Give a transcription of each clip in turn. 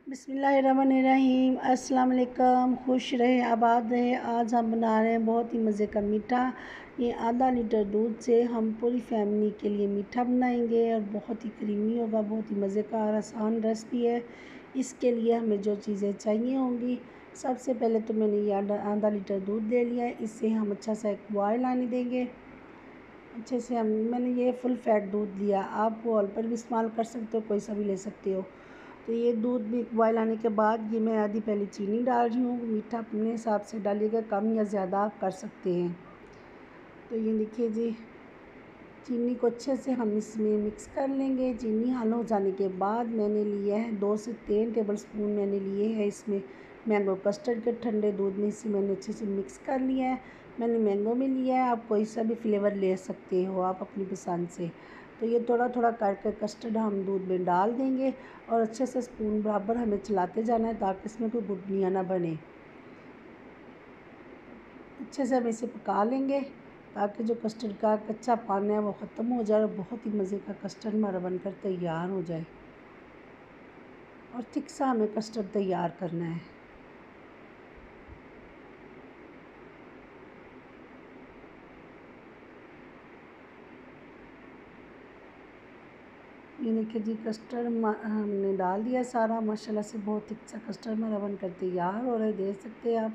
बिस्मिल्लाहिर्रहमानिर्रहीम। अस्सलाम वालेकुम। खुश रहें, आबाद रहें। आज हम बना रहे हैं बहुत ही मज़े का मीठा। ये आधा लीटर दूध से हम पूरी फैमिली के लिए मीठा बनाएंगे और बहुत ही क्रीमी होगा, बहुत ही मज़े का और आसान रेसिपी है। इसके लिए हमें जो चीज़ें चाहिए होंगी, सबसे पहले तो मैंने ये आधा लीटर दूध ले लिया है। इससे हम अच्छा सा एक बॉयल आने देंगे। अच्छे से मैंने ये फुल फैट दूध लिया। आप ऑयल पर भी इस्तेमाल कर सकते हो, कोई सा भी ले सकते हो। तो ये दूध भी बॉयल आने के बाद ये मैं आधी पहले चीनी डाल रही हूँ। मीठा अपने हिसाब से डालिएगा, कम या ज़्यादा आप कर सकते हैं। तो ये देखिए जी, चीनी को अच्छे से हम इसमें मिक्स कर लेंगे। चीनी हाल हो जाने के बाद मैंने लिया है 2 से 3 टेबलस्पून मैंने लिए हैं इसमें मैंगो कस्टर्ड के ठंडे दूध में। इसे मैंने अच्छे से मिक्स कर लिया है। मैंने मैंगो में लिया है, आप कोई सा भी फ्लेवर ले सकते हो आप अपनी पसंद से। तो ये थोड़ा थोड़ा करके कस्टर्ड हम दूध में डाल देंगे और अच्छे से स्पून बराबर हमें चलाते जाना है ताकि इसमें कोई गुठलियाँ ना बने। अच्छे से हम इसे पका लेंगे ताकि जो कस्टर्ड का कच्चा पानी है वो ख़त्म हो जाए और बहुत ही मज़े का कस्टर्ड हमारा बनकर तैयार हो जाए। और थिक सा हमें कस्टर्ड तैयार करना है। ये देखिए जी, कस्टर्ड हमने डाल दिया सारा। माशाल्लाह से बहुत थिक सा कस्टर्ड हमारा बनकर तैयार हो रहा है, देख सकते हैं आप।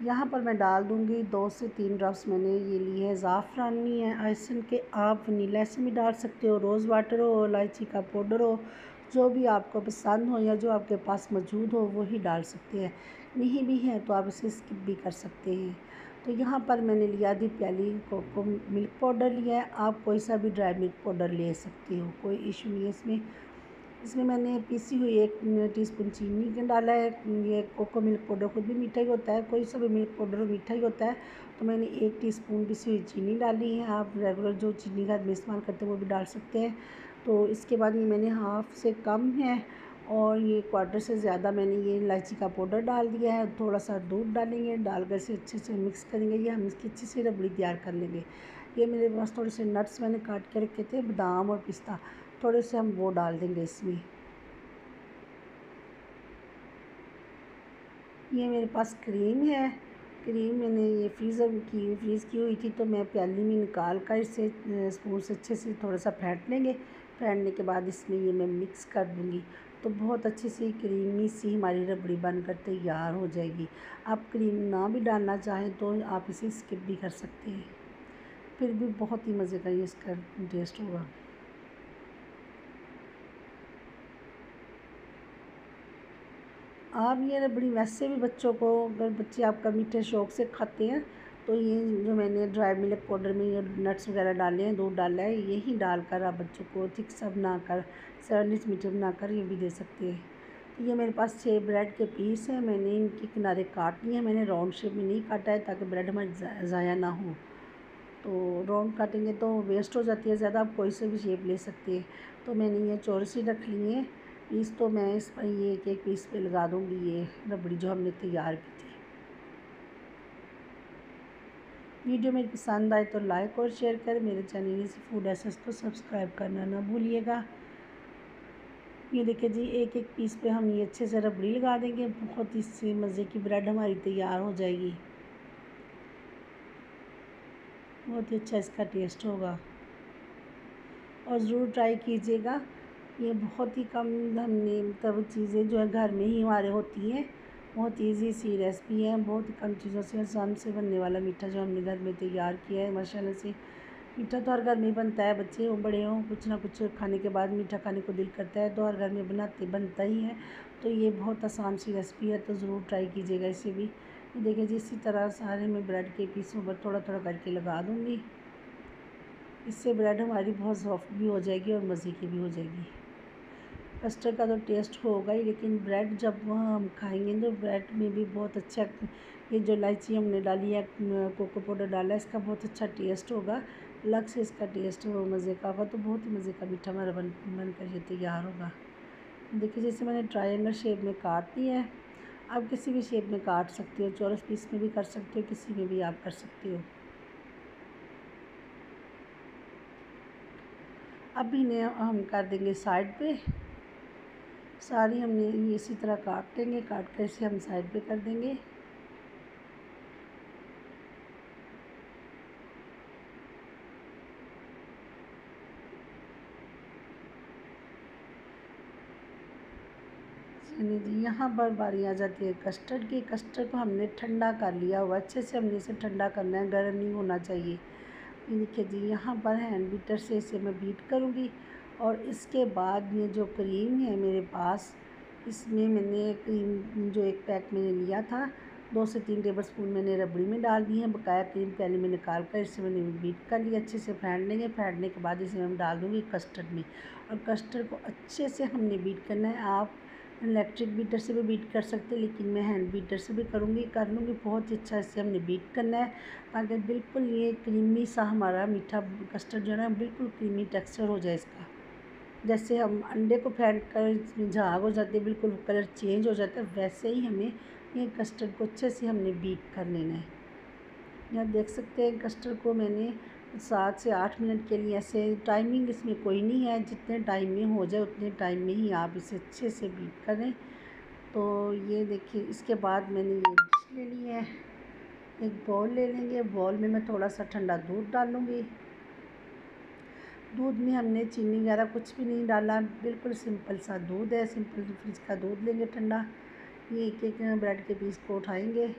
यहाँ पर मैं डाल दूँगी 2 से 3 ड्रॉप्स मैंने ये लिए है ज़ाफ़रानी है आइसन के। आप वनीला एसेंस भी डाल सकते हो, रोज़ वाटर हो, इलायची का पाउडर हो, जो भी आपको पसंद हो या जो आपके पास मौजूद हो वो ही डाल सकते हैं। नहीं भी है तो आप इसे स्किप भी कर सकते हैं। तो यहाँ पर मैंने लिया आधी प्याली कोको मिल्क पाउडर लिया है। आप कोई सा भी ड्राई मिल्क पाउडर ले सकते हो, कोई इशू नहीं है इसमें। इसमें मैंने पीसी हुई 1 टीस्पून चीनी का डाला है। ये कोको मिल्क पाउडर खुद भी मीठा ही होता है, कोई सा भी मिल्क पाउडर मीठा ही होता है। तो मैंने 1 टीस्पून पीसी हुई चीनी डाली है। आप रेगुलर जो चीनी का इस्तेमाल करते हैं वो भी डाल सकते हैं। तो इसके बाद ये मैंने हाफ़ से कम है और ये क्वार्टर से ज़्यादा मैंने ये इलायची का पाउडर डाल दिया है। थोड़ा सा दूध डालेंगे, डालकर इसे अच्छे से मिक्स करेंगे। ये हम इसकी अच्छी सी रबड़ी तैयार कर लेंगे। ये मेरे पास थोड़े से नट्स मैंने काट के रखे थे, बादाम और पिस्ता, थोड़े से हम वो डाल देंगे इसमें। ये मेरे पास क्रीम है। क्रीम मैंने ये फ्रीज़ की हुई थी, तो मैं प्याली में निकाल कर इसे स्पून से अच्छे से थोड़ा सा फेंट लेंगे। फेंटने के बाद इसमें ये मैं मिक्स कर दूँगी। तो बहुत अच्छी सी क्रीमी सी हमारी रबड़ी बनकर तैयार हो जाएगी। आप क्रीम ना भी डालना चाहें तो आप इसे स्किप भी कर सकते हैं, फिर भी बहुत ही मज़े का ये इसका टेस्ट होगा। आप ये रबड़ी वैसे भी बच्चों को, अगर बच्चे आपका मीठे शौक़ से खाते हैं तो ये जो मैंने ड्राई मिल्क पाउडर में ये नट्स वगैरह डाले हैं, दूध डाला है, यही डालकर आप बच्चों को थिक सा बनाकर सैंडविच मीठे बनाकर ये भी दे सकते हैं। तो ये मेरे पास 6 ब्रेड के पीस हैं। मैंने इनके किनारे काट लिए हैं। मैंने राउंड शेप में नहीं काटा है ताकि ब्रेड हमारी ज़ाया ना हो। तो राउंड काटेंगे तो वेस्ट हो जाती है ज़्यादा। आप कोई सा भी शेप ले सकते हैं। तो मैंने ये चौरस ही रख लिए हैं पीस। तो मैं इस पर ये एक पीस पे लगा दूँगी ये रबड़ी जो हमने तैयार की थी। वीडियो मेरी पसंद आए तो लाइक और शेयर करें। मेरे चैनल इज़ी फूड एसेंस को सब्सक्राइब करना ना भूलिएगा। ये देखिए जी, एक एक पीस पे हम ये अच्छे से रबड़ी लगा देंगे। बहुत ही सी मज़े की ब्रेड हमारी तैयार हो जाएगी। बहुत ही अच्छा इसका टेस्ट होगा और ज़रूर ट्राई कीजिएगा। ये बहुत ही कम हमने मतलब चीज़ें जो है घर में ही हमारे होती हैं। बहुत ईज़ी सी रेसिपी है, बहुत ही कम चीज़ों से आसान से बनने वाला मीठा जो हमने घर में तैयार किया है। माशाल्लाह से मीठा तो हर घर में बनता है, बच्चे हों बड़े हों, कुछ ना कुछ खाने के बाद मीठा खाने को दिल करता है, तो हर घर में बनता ही है। तो ये बहुत आसान सी रेसिपी है, तो ज़रूर ट्राई कीजिएगा इसे भी। देखिए जी, इसी तरह सारे मैं ब्रेड के पीसों पर थोड़ा थोड़ा करके लगा दूँगी। इससे ब्रेड हमारी बहुत सॉफ्ट भी हो जाएगी और मज़े की भी हो जाएगी। कस्टर्ड का तो टेस्ट होगा ही, लेकिन ब्रेड जब हम खाएंगे तो ब्रेड में भी बहुत अच्छा, ये जो इलायची हमने डाली है, कोको पाउडर डाला है, इसका बहुत अच्छा टेस्ट होगा। अलग से इसका टेस्ट वो मज़े का होगा। तो बहुत ही मज़े का मीठा हमारा बनकर ये तैयार होगा। देखिए, जैसे मैंने ट्रायंगल शेप में काट लिया है। आप किसी भी शेप में काट सकते हो, चौरस पीस में भी कर सकते हो, किसी में भी आप कर सकते हो। अब इन्हें हम कर देंगे साइड पे। सारी हमने ये इसी तरह काट लेंगे, काट कर इसे हम साइड पे कर देंगे। चलिए जी, यहाँ पर बारी आ जाती है कस्टर्ड की। कस्टर्ड को हमने ठंडा कर लिया हुआ, अच्छे से हमने इसे ठंडा करना है, गर्म नहीं होना चाहिए। ये देखिए जी, यहाँ पर हैंड बीटर से इसे मैं बीट करूँगी। और इसके बाद ये जो क्रीम है मेरे पास, इसमें मैंने क्रीम जो एक पैक मैंने लिया था, 2 से 3 टेबलस्पून मैंने रबड़ी में डाल दी है। बकाया क्रीम पहले मैं निकाल कर इसे मैंने बीट कर लिया, अच्छे से फेंट लेंगे। फेंटने के बाद इसे मैं डाल दूँगी कस्टर्ड में, और कस्टर्ड को अच्छे से हमने बीट करना है। आप इलेक्ट्रिक बीटर से भी बीट कर सकते हैं, लेकिन मैं हैंड बीटर से भी कर लूँगी। बहुत ही अच्छा इसे हमने बीट करना है, ताकि बिल्कुल ये क्रीमी सा हमारा मीठा कस्टर्ड जो है ना, बिल्कुल क्रीमी टेक्सचर हो जाए इसका। जैसे हम अंडे को फेंट कर इसमें झाग हो जाती है, बिल्कुल कलर चेंज हो जाता है, वैसे ही हमें ये कस्टर्ड को अच्छे से हमने बीट कर लेना है। यहाँ देख सकते हैं कस्टर्ड को मैंने 7 से 8 मिनट के लिए, ऐसे टाइमिंग इसमें कोई नहीं है, जितने टाइम में हो जाए उतने टाइम में ही आप इसे अच्छे से बीट करें। तो ये देखिए, इसके बाद मैंने ये डिश ले ली है, एक बाउल ले लेंगे। बाउल में मैं थोड़ा सा ठंडा दूध डालूँगी। दूध में हमने चीनी वगैरह कुछ भी नहीं डाला, बिल्कुल सिंपल सा दूध है, सिंपल फ्रिज का दूध लेंगे ठंडा। ये एक ब्रेड के पीस को उठाएंगे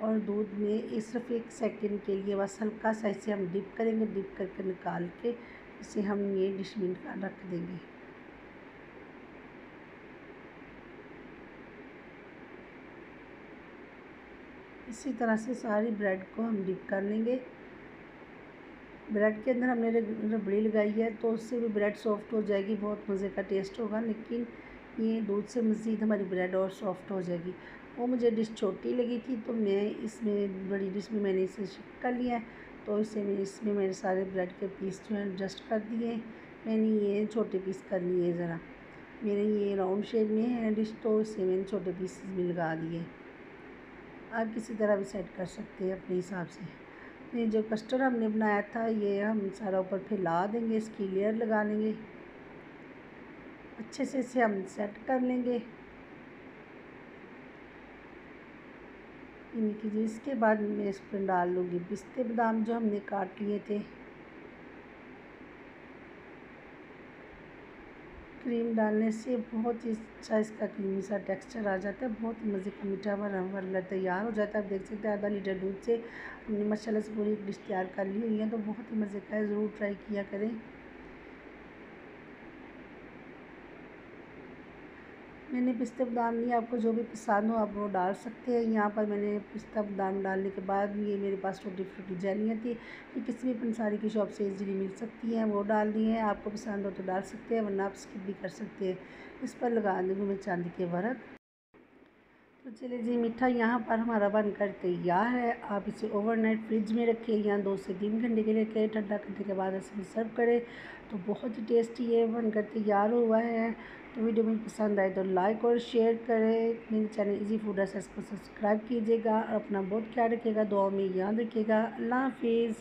और दूध में सिर्फ 1 सेकंड के लिए बस हल्का सा इसे हम डिप करेंगे। डिप करके निकाल के इसे हम ये डिश में रख देंगे। इसी तरह से सारी ब्रेड को हम डिप कर लेंगे। ब्रेड के अंदर हमने रबड़ी लगाई है, तो उससे भी ब्रेड सॉफ्ट हो जाएगी, बहुत मज़े का टेस्ट होगा। लेकिन ये दूध से मज़ीद हमारी ब्रेड और सॉफ्ट हो जाएगी। वो मुझे डिश छोटी लगी थी, तो मैं इसमें बड़ी डिश में मैंने इसे शिफ्ट कर लिया है। तो इसमें मेरे सारे ब्रेड के पीस जो हैं एडजस्ट कर दिए। मैंने ये छोटे पीस कर लिए ज़रा, मेरे ये राउंड शेप में है डिश, तो इसे मैंने छोटे पीस में लगा दिए। आप किसी तरह भी सेट कर सकते हैं अपने हिसाब से। ये जो कस्टर्ड हमने बनाया था, ये हम सारा ऊपर फैला देंगे, इसकी लेयर लगा लेंगे, अच्छे से इसे हम सेट कर लेंगे। कीजिए, इसके बाद मैं इस पर डाल लूँगी पिस्ते बादाम जो हमने काट लिए थे। क्रीम डालने से बहुत ही अच्छा इसका क्रीमी सा टेक्सचर आ जाता है, बहुत ही मज़े का मीठा वाला तैयार हो जाता है। आप देख सकते हैं आधा लीटर दूध से हमने माशाल्लाह से पूरी एक डिश तैयार कर ली हुई है, तो बहुत ही मज़े का है, ज़रूर ट्राई किया करें। मैंने पिस्ता बादाम नहीं, आपको जो भी पसंद हो आप वो डाल सकते हैं। यहाँ पर मैंने पिस्ता बादाम डालने के बाद ये मेरे पास टूटी फ्रूटी जेलियाँ थी, ये किसी भी पंसारी की शॉप से इजीली मिल सकती हैं, वो डाल दी हैं। आपको पसंद हो तो डाल सकते हैं, वरना आप स्किप भी कर सकते हैं। इस पर लगा दूँगी मैं चांदी के वर्क। तो चलिए जी, मीठा यहाँ पर हमारा बनकर तैयार है। आप इसे ओवरनाइट फ्रिज में रखें या 2 से 3 घंटे के लिए रखें। ठंडा करने के बाद इसे सर्व करें, तो बहुत ही टेस्टी ये बनकर तैयार हुआ है। तो वीडियो में पसंद आए तो लाइक और शेयर करें। मेरे चैनल इजी फूड रेसिपीज़ को सब्सक्राइब कीजिएगा और अपना बहुत ख्याल रखिएगा, दुआ में याद रखिएगा। अल्लाह हाफिज़।